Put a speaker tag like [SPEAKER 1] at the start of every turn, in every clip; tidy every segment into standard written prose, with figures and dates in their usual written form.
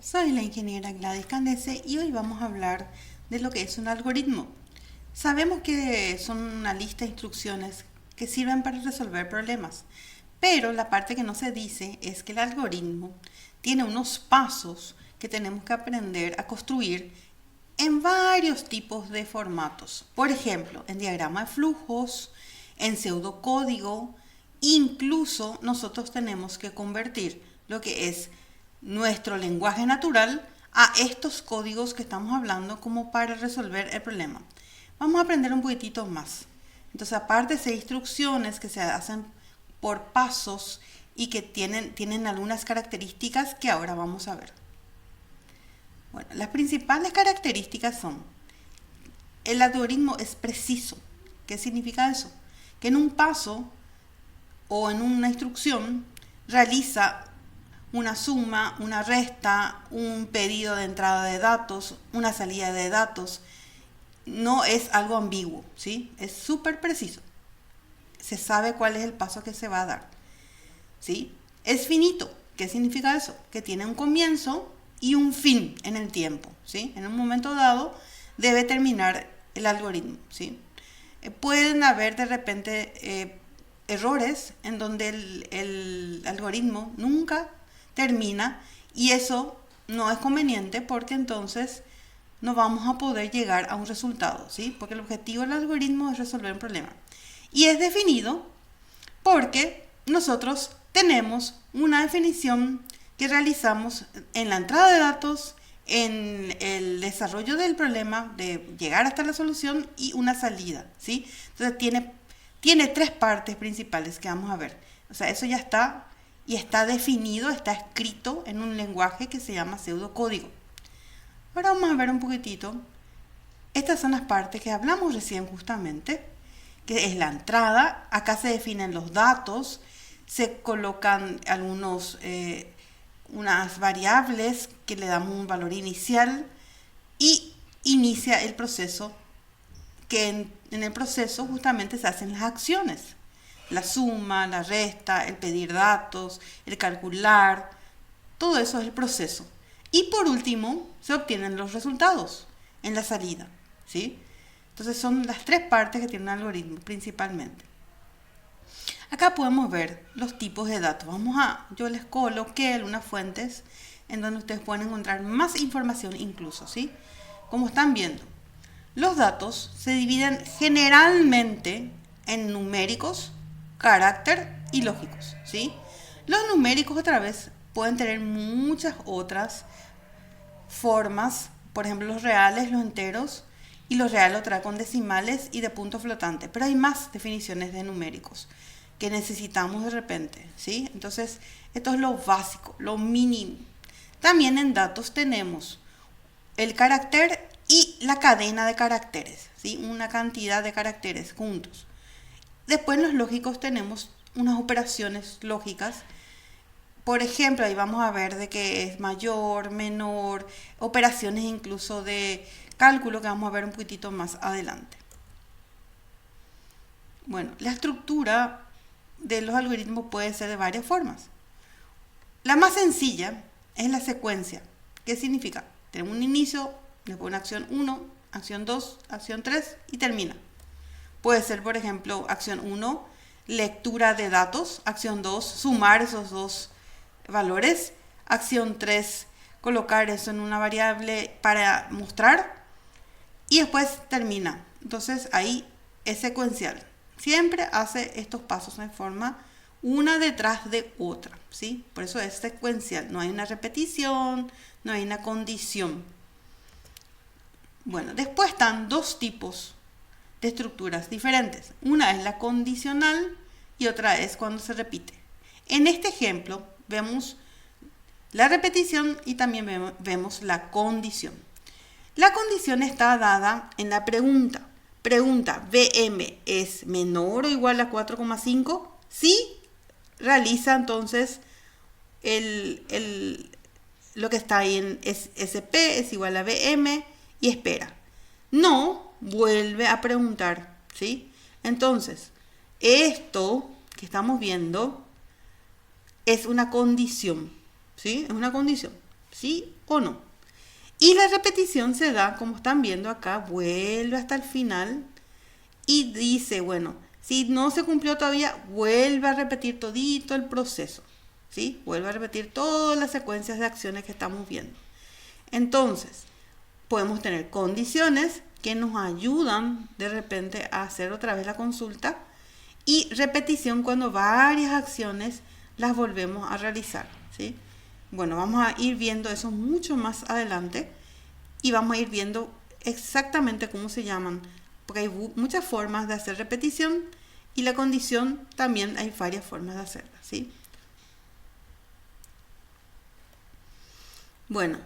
[SPEAKER 1] Soy la ingeniera Gladys Candese y hoy vamos a hablar de lo que es un algoritmo. Sabemos que son una lista de instrucciones que sirven para resolver problemas, pero la parte que no se dice es que el algoritmo tiene unos pasos que tenemos que aprender a construir en varios tipos de formatos. Por ejemplo, en diagrama de flujos, en pseudocódigo, incluso nosotros tenemos que convertir lo que es nuestro lenguaje natural a estos códigos que estamos hablando como para resolver el problema. Vamos a aprender un poquitito más. Entonces, aparte de 6 instrucciones que se hacen por pasos y que tienen algunas características que ahora vamos a ver. Bueno, las principales características son: el algoritmo es preciso. ¿Qué significa eso? Que en un paso o en una instrucción realiza una suma, una resta, un pedido de entrada de datos, una salida de datos. No es algo ambiguo, ¿sí? Es súper preciso. Se sabe cuál es el paso que se va a dar, ¿sí? Es finito. ¿Qué significa eso? Que tiene un comienzo y un fin en el tiempo, ¿sí? En un momento dado debe terminar el algoritmo, ¿sí? Pueden haber de repente errores en donde el algoritmo nunca termina, y eso no es conveniente porque entonces no vamos a poder llegar a un resultado, ¿sí? Porque el objetivo del algoritmo es resolver un problema. Y es definido porque nosotros tenemos una definición que realizamos en la entrada de datos, en el desarrollo del problema, de llegar hasta la solución, y una salida, ¿sí? Entonces tiene 3 partes principales que vamos a ver. O sea, eso ya está, y está definido, está escrito en un lenguaje que se llama pseudocódigo. Ahora vamos a ver un poquitito. Estas son las partes que hablamos recién justamente, que es la entrada. Acá se definen los datos, se colocan unas variables que le damos un valor inicial y inicia el proceso, que en el proceso justamente se hacen las acciones: la suma, la resta, el pedir datos, el calcular. Todo eso es el proceso. Y por último, se obtienen los resultados en la salida, ¿sí? Entonces son las 3 partes que tiene un algoritmo principalmente. Acá podemos ver los tipos de datos. Yo les coloqué algunas fuentes en donde ustedes pueden encontrar más información incluso, ¿sí? Como están viendo, los datos se dividen generalmente en numéricos, carácter y lógicos, ¿sí? Los numéricos, otra vez, pueden tener muchas otras formas, por ejemplo los reales, los enteros, y los reales lo trae con decimales y de punto flotante, pero hay más definiciones de numéricos que necesitamos de repente, ¿sí? Entonces, esto es lo básico, lo mínimo. También en datos tenemos el carácter y la cadena de caracteres, ¿sí? Una cantidad de caracteres juntos. Después en los lógicos tenemos unas operaciones lógicas. Por ejemplo, ahí vamos a ver de qué es mayor, menor, operaciones incluso de cálculo que vamos a ver un poquitito más adelante. Bueno, la estructura de los algoritmos puede ser de varias formas. La más sencilla es la secuencia. ¿Qué significa? Tenemos un inicio, después una acción 1, acción 2, acción 3 y termina. Puede ser, por ejemplo, acción 1, lectura de datos; acción 2, sumar esos dos valores; acción 3, colocar eso en una variable para mostrar, y después termina. Entonces ahí es secuencial. Siempre hace estos pasos en forma una detrás de otra, ¿sí? Por eso es secuencial. No hay una repetición, no hay una condición. Bueno, después están 2 tipos de estructuras diferentes. Una es la condicional y otra es cuando se repite. En este ejemplo vemos la repetición y también vemos la condición. La condición está dada en la pregunta. Pregunta: ¿Vm es menor o igual a 4,5? Sí, realiza entonces lo que está ahí en SP es igual a Vm y espera. No, vuelve a preguntar, ¿sí? Entonces, esto que estamos viendo es una condición, ¿sí? Es una condición. ¿sí o no? Y la repetición se da, como están viendo acá, vuelve hasta el final y dice, bueno, si no se cumplió todavía, vuelve a repetir todito el proceso, ¿sí? Vuelve a repetir todas las secuencias de acciones que estamos viendo. Entonces, podemos tener condiciones que nos ayudan de repente a hacer otra vez la consulta y repetición cuando varias acciones las volvemos a realizar, ¿sí? Bueno, vamos a ir viendo eso mucho más adelante y vamos a ir viendo exactamente cómo se llaman, porque hay muchas formas de hacer repetición y la condición también hay varias formas de hacerla, ¿sí? Bueno,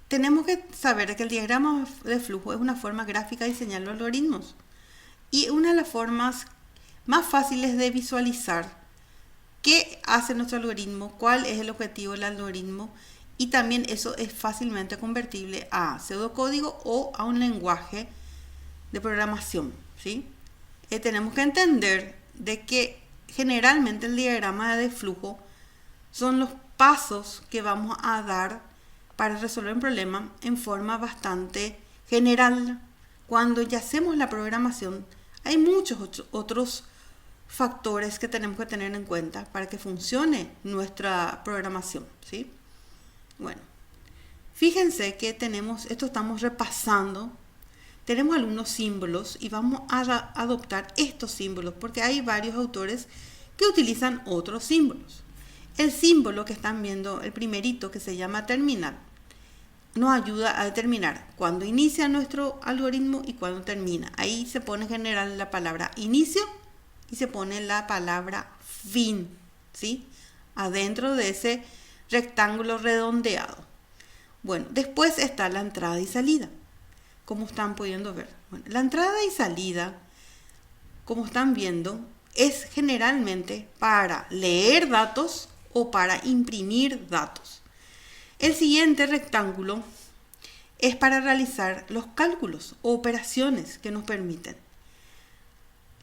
[SPEAKER 1] tenemos que saber que el diagrama de flujo es una forma gráfica de diseñar los algoritmos y una de las formas más fáciles de visualizar qué hace nuestro algoritmo, cuál es el objetivo del algoritmo y también eso es fácilmente convertible a pseudocódigo o a un lenguaje de programación, ¿sí? Tenemos que entender de que generalmente el diagrama de flujo son los pasos que vamos a dar para resolver un problema en forma bastante general. Cuando ya hacemos la programación, hay muchos otros factores que tenemos que tener en cuenta para que funcione nuestra programación, ¿sí? Bueno, fíjense que esto estamos repasando, tenemos algunos símbolos y vamos a adoptar estos símbolos porque hay varios autores que utilizan otros símbolos. El símbolo que están viendo, el primerito que se llama terminal, nos ayuda a determinar cuándo inicia nuestro algoritmo y cuándo termina. Ahí se pone en general la palabra inicio y se pone la palabra fin, ¿sí? Adentro de ese rectángulo redondeado. Bueno, después está la entrada y salida, como están pudiendo ver. Bueno, la entrada y salida, como están viendo, es generalmente para leer datos o para imprimir datos. El siguiente rectángulo es para realizar los cálculos o operaciones que nos permiten.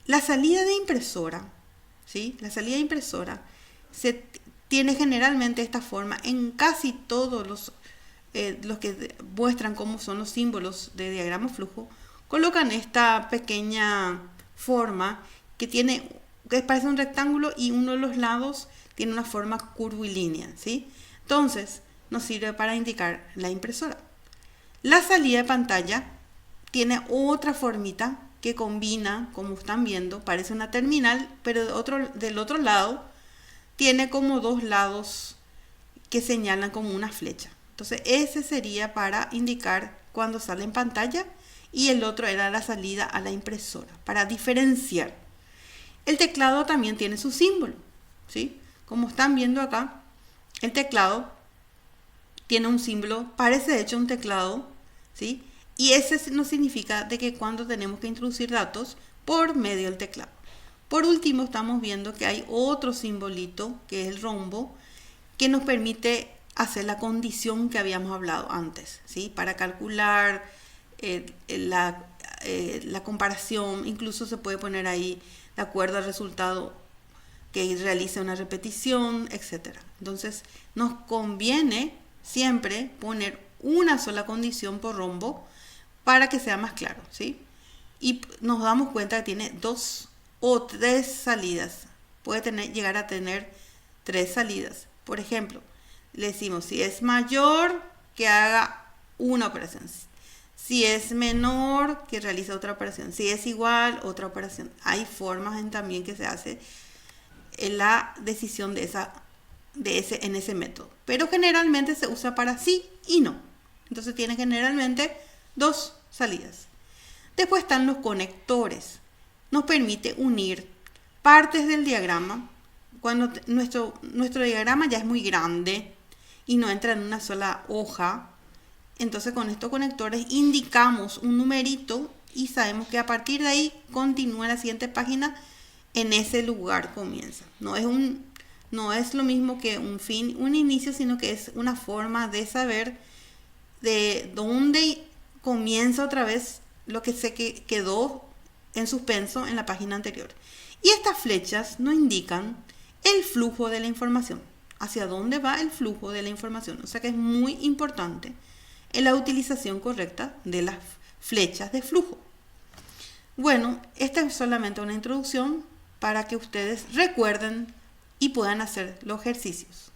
[SPEAKER 1] La salida de impresora, ¿sí? La salida de impresora tiene generalmente esta forma en casi todos los que muestran cómo son los símbolos de diagrama flujo, colocan esta pequeña forma que parece un rectángulo y uno de los lados tiene una forma curvilínea, ¿sí? Entonces, nos sirve para indicar la impresora. La salida de pantalla tiene otra formita que combina, como están viendo, parece una terminal, pero del otro lado tiene como dos lados que señalan como una flecha. Entonces ese sería para indicar cuando sale en pantalla y el otro era la salida a la impresora, para diferenciar. El teclado también tiene su símbolo, ¿sí? Como están viendo acá, el teclado tiene un símbolo, parece de hecho un teclado, ¿sí? Y ese no significa de que cuando tenemos que introducir datos por medio del teclado. Por último, estamos viendo que hay otro simbolito, que es el rombo, que nos permite hacer la condición que habíamos hablado antes, ¿sí? Para calcular la comparación, incluso se puede poner ahí de acuerdo al resultado que realice una repetición, etc. Entonces, nos conviene siempre poner una sola condición por rombo para que sea más claro, ¿sí? Y nos damos cuenta que tiene 2 o 3 salidas. Puede llegar a tener 3 salidas. Por ejemplo, le decimos si es mayor, que haga una operación. Si es menor, que realice otra operación. Si es igual, otra operación. Hay formas también que se hace la decisión en ese método. Pero generalmente se usa para sí y no. Entonces tiene generalmente 2 salidas. Después están los conectores. Nos permite unir partes del diagrama. Cuando nuestro diagrama ya es muy grande y no entra en una sola hoja, entonces con estos conectores indicamos un numerito y sabemos que a partir de ahí continúa la siguiente página, en ese lugar comienza. No es lo mismo que un fin, un inicio, sino que es una forma de saber de dónde comienza otra vez lo que se quedó en suspenso en la página anterior. Y estas flechas nos indican el flujo de la información. hacia dónde va el flujo de la información. O sea que es muy importante en la utilización correcta de las flechas de flujo. Bueno, esta es solamente una introducción para que ustedes recuerden y puedan hacer los ejercicios.